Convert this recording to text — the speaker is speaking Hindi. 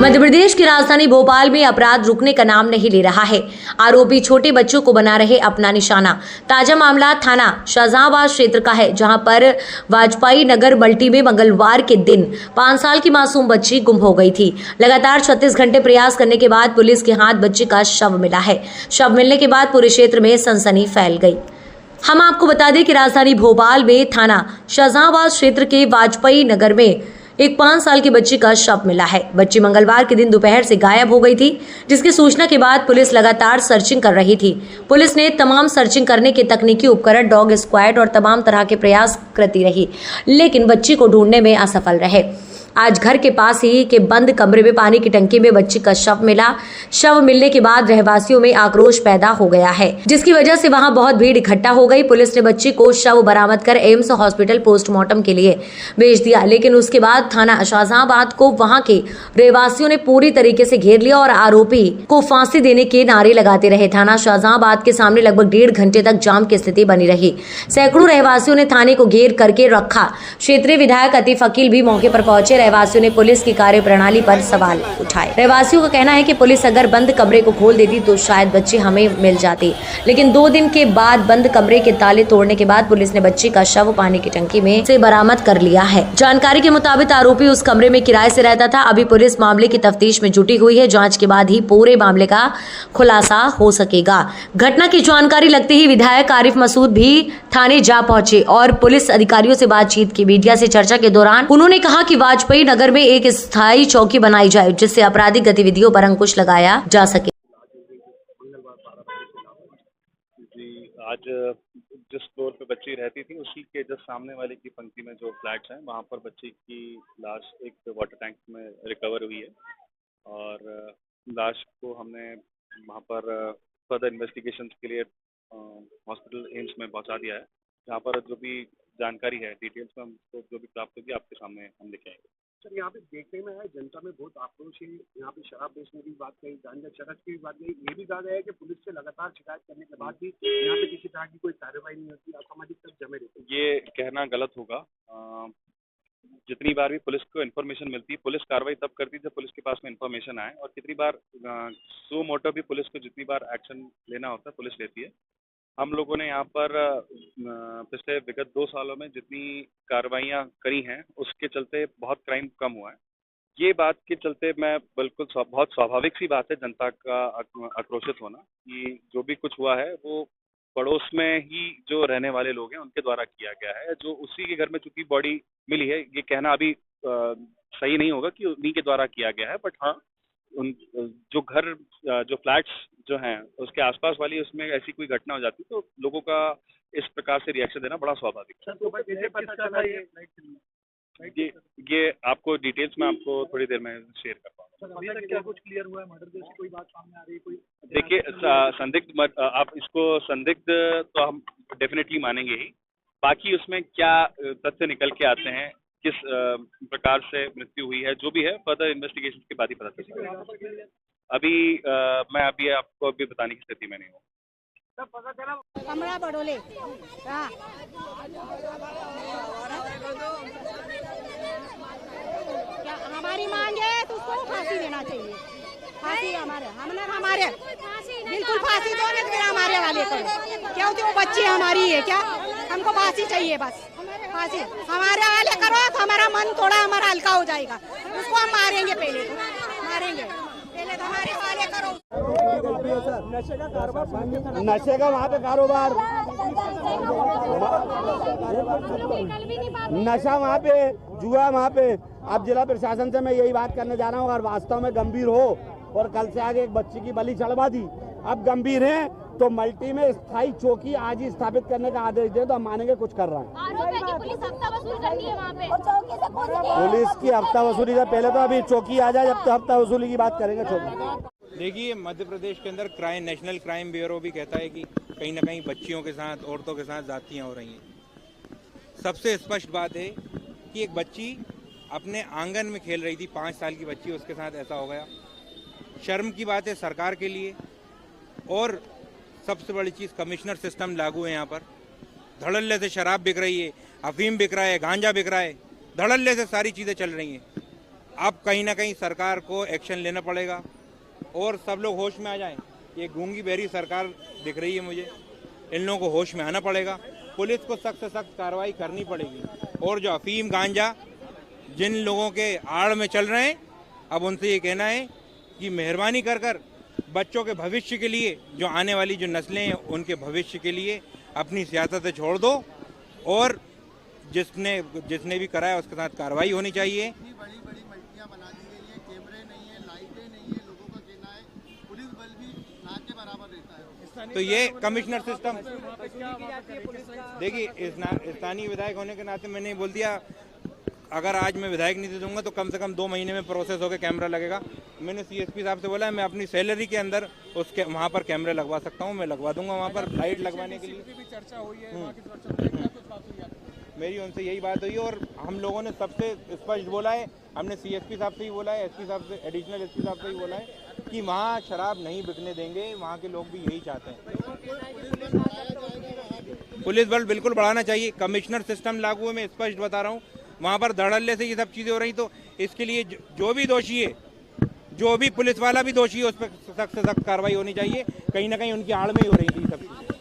मध्य प्रदेश की राजधानी भोपाल में अपराध रुकने का नाम नहीं ले रहा है। आरोपी छोटे बच्चों को बना रहे अपना निशाना। ताजा मामला थाना शाहजहांबाद क्षेत्र का है, जहां पर वाजपेयी नगर मल्टी में मंगलवार के दिन 5 साल की मासूम बच्ची गुम हो गई थी। लगातार 36 घंटे प्रयास करने के बाद पुलिस के हाथ बच्ची का शव मिला है। शव मिलने के बाद पूरे क्षेत्र में सनसनी फैल गई। हम आपको बता दें कि राजधानी भोपाल में थाना शाहजहांबाद क्षेत्र के वाजपेयी नगर में एक 5 साल की बच्ची का शव मिला है। बच्ची मंगलवार के दिन दोपहर से गायब हो गई थी, जिसकी सूचना के बाद पुलिस लगातार सर्चिंग कर रही थी। पुलिस ने तमाम सर्चिंग करने के तकनीकी उपकरण, डॉग स्क्वाड और तमाम तरह के प्रयास करती रही, लेकिन बच्ची को ढूंढने में असफल रहे। आज घर के पास ही के बंद कमरे में पानी की टंकी में बच्ची का शव मिला। शव मिलने के बाद रहवासियों में आक्रोश पैदा हो गया है, जिसकी वजह से वहां बहुत भीड़ इकट्ठा हो गई। पुलिस ने बच्ची को शव बरामद कर एम्स हॉस्पिटल पोस्टमार्टम के लिए भेज दिया, लेकिन उसके बाद थाना शाहजहांबाद को वहां के रहवासियों ने पूरी तरीके से घेर लिया और आरोपी को फांसी देने के नारे लगाते रहे। थाना शाहजहांबाद के सामने लगभग 1.5 घंटे तक जाम की स्थिति बनी रही। सैकड़ों रहवासियों ने थाने को घेर करके रखा। क्षेत्रीय विधायक अतीफ अकील भी मौके पर पहुंचे। रहवासियों ने पुलिस की कार्यप्रणाली पर सवाल उठाए। रहवासियों का कहना है कि पुलिस अगर बंद कमरे को खोल देती तो शायद बच्ची हमें मिल जाती, लेकिन 2 दिन के बाद बंद कमरे के ताले तोड़ने के बाद पुलिस ने बच्ची का शव पानी की टंकी में से बरामद कर लिया है। जानकारी के मुताबिक आरोपी उस कमरे में किराए से रहता था। अभी पुलिस मामले की तफ्तीश में जुटी हुई है। जांच के बाद ही पूरे मामले का खुलासा हो सकेगा। घटना की जानकारी लगते ही विधायक आरिफ मसूद भी थाने जा पहुंचे और पुलिस अधिकारियों से बातचीत की। मीडिया से चर्चा के दौरान उन्होंने कहा कि वाजपेयी नगर में एक स्थायी चौकी बनाई जाए, जिससे आपराधिक गतिविधियों पर अंकुश लगाया जा सके। जी, आज जिस फ्लोर पे बच्ची रहती थी उसी के जस्ट सामने वाले की पंक्ति में जो फ्लैट्स हैं वहाँ पर बच्ची की लाश एक वाटर टैंक में रिकवर हुई है और लाश को हमने वहाँ पर फर्दर इन्वेस्टिगेशंस के लिए हॉस्पिटल एम्स में पहुँचा दिया है, जहाँ पर जो भी जानकारी है डिटेल्स में हमको जो भी प्राप्त होगी आपके सामने हम लेके आएंगे। सर, यहाँ पे देखने में है जनता में बहुत आक्रोश है। यहाँ पे शराब बेचने की बात कही, गांजा चरस की भी बात कही। ये भी कहा गया है कि पुलिस से लगातार शिकायत करने के बाद भी यहाँ पे किसी तरह की कोई कार्रवाई नहीं होती, असामाजिक तत्व जमे रहते हैं। ये कहना गलत होगा। जितनी बार भी पुलिस को इन्फॉर्मेशन मिलती है, पुलिस कार्रवाई तब करती है जब पुलिस के पास में इन्फॉर्मेशन आए, और कितनी बार सो मोटो भी पुलिस को जितनी बार एक्शन लेना होता है पुलिस लेती है। हम लोगों ने यहाँ पर पिछले विगत 2 सालों में जितनी कार्रवाइयाँ करी हैं उसके चलते बहुत क्राइम कम हुआ है। ये बात के चलते मैं बिल्कुल बहुत स्वाभाविक सी बात है जनता का आक्रोशित होना कि जो भी कुछ हुआ है वो पड़ोस में ही जो रहने वाले लोग हैं उनके द्वारा किया गया है। जो उसी के घर में चूंकि बॉडी मिली है, ये कहना अभी सही नहीं होगा कि उन्हीं के द्वारा किया गया है, बट हाँ उन जो घर जो फ्लैट्स जो हैं उसके आसपास वाली उसमें ऐसी कोई घटना हो जाती तो लोगों का इस प्रकार से रिएक्शन देना बड़ा स्वाभाविक है। ये आपको डिटेल्स में आपको थोड़ी देर में शेयर कर पाऊंगा। क्या कुछ क्लियर हुआ है? मर्डर जैसी कोई बात सामने आ रही है? कोई देखिए, संदिग्ध आप इसको संदिग्ध तो हम डेफिनेटली मानेंगे ही। बाकी उसमें क्या तथ्य निकल के आते हैं, किस प्रकार से मृत्यु हुई है, जो भी है फर्दर इन्वेस्टिगेशन के बाद ही पता चलेगा। अभी मैं आपको अभी बताने की स्थिति में नहीं हूँ। कमरा बड़ोले क्या हमारी मांग है तो उसको फांसी देना चाहिए। फांसी हमारे बिल्कुल फांसी दो, नहीं तो हमारे वाले को क्योंकि वो बच्ची हमारी है। क्या हमको फांसी चाहिए? बस फांसी हमारे वाले करो तो हमारा मन थोड़ा हमारा हल्का हो जाएगा। उसको हम मारेंगे, पहले तो हमारे वाले करो। नशे का वहाँ पे कारोबार, नशा वहाँ पे, जुआ वहाँ पे। अब जिला प्रशासन से मैं यही बात करने जा रहा हूँ, अगर वास्तव में गंभीर हो और कल से आगे एक बच्ची की बलि चढ़वा दी, अब गंभीर है तो मल्टी में स्थायी चौकी आज ही स्थापित करने का आदेश दे तो हम मानेंगे कुछ कर रहा है। पुलिस हफ्ता वसूल करती है वहाँ पे। पुलिस की हफ्ता वसूली से पहले तो अभी चौकी आ जाए, जब तो हफ्ता वसूली की बात करेंगे चौकी। देखिए, मध्य प्रदेश के अंदर नेशनल क्राइम ब्यूरो भी कहता है कि कहीं ना कहीं बच्चियों के साथ, औरतों के साथ जातियाँ हो रही हैं। सबसे स्पष्ट बात है कि एक बच्ची अपने आंगन में खेल रही थी, 5 साल की बच्ची, उसके साथ ऐसा हो गया। शर्म की बात है सरकार के लिए। और सबसे बड़ी चीज़, कमिश्नर सिस्टम लागू है यहाँ पर। धड़ल्ले से शराब बिक रही है, अफीम बिक रहा है, गांजा बिक रहा है, धड़ल्ले से सारी चीज़ें चल रही हैं। अब कहीं ना कहीं सरकार को एक्शन लेना पड़ेगा और सब लोग होश में आ जाएं। ये गूंगी बहरी सरकार दिख रही है मुझे, इन लोगों को होश में आना पड़ेगा। पुलिस को सख्त से सख्त कार्रवाई करनी पड़ेगी और जो अफीम गांजा जिन लोगों के आड़ में चल रहे हैं, अब उनसे ये कहना है कि मेहरबानी कर कर बच्चों के भविष्य के लिए, जो आने वाली जो नस्लें हैं उनके भविष्य के लिए अपनी सियासतें छोड़ दो और जिसने भी कराया उसके साथ कार्रवाई होनी चाहिए। इतनी बड़ी बड़ी मल्टियां बना दी गई है, कैमरे नहीं है, लाइटें नहीं है, लोगों का कहना है पुलिस बल भी ना के बराबर रहता है। तो ये कमिश्नर सिस्टम देखिए, स्थानीय विधायक होने के नाते मैंने बोल दिया, अगर आज मैं विधायक नहीं दे दूंगा तो कम से कम 2 महीने में प्रोसेस होकर कैमरा लगेगा। मैंने सीएसपी साहब से बोला है मैं अपनी सैलरी के अंदर उसके वहाँ पर कैमरे लगवा सकता हूँ, मैं लगवा दूंगा वहाँ पर लाइट लगवाने के लिए। भी चर्चा हुई है, वहाँ की सुरक्षा मेरी उनसे यही बात हुई और हम लोगों ने सबसे स्पष्ट बोला है, हमने सीएसपी साहब से ही बोला है, एसपी साहब से, एडिशनल एसपी साहब से ही बोला है कि वहाँ शराब नहीं बिकने देंगे। वहाँ के लोग भी यही चाहते हैं। पुलिस बल बिल्कुल बढ़ाना चाहिए। कमिश्नर सिस्टम लागू है, मैं स्पष्ट बता रहा हूँ। वहाँ पर धड़ल्ले से ये सब चीज़ें हो रही, तो इसके लिए जो भी दोषी है, जो भी पुलिस वाला भी दोषी है, उस पर सख्त से सख्त कार्रवाई होनी चाहिए। कहीं ना कहीं उनकी आड़ में ही हो रही थी सब चीज़ें।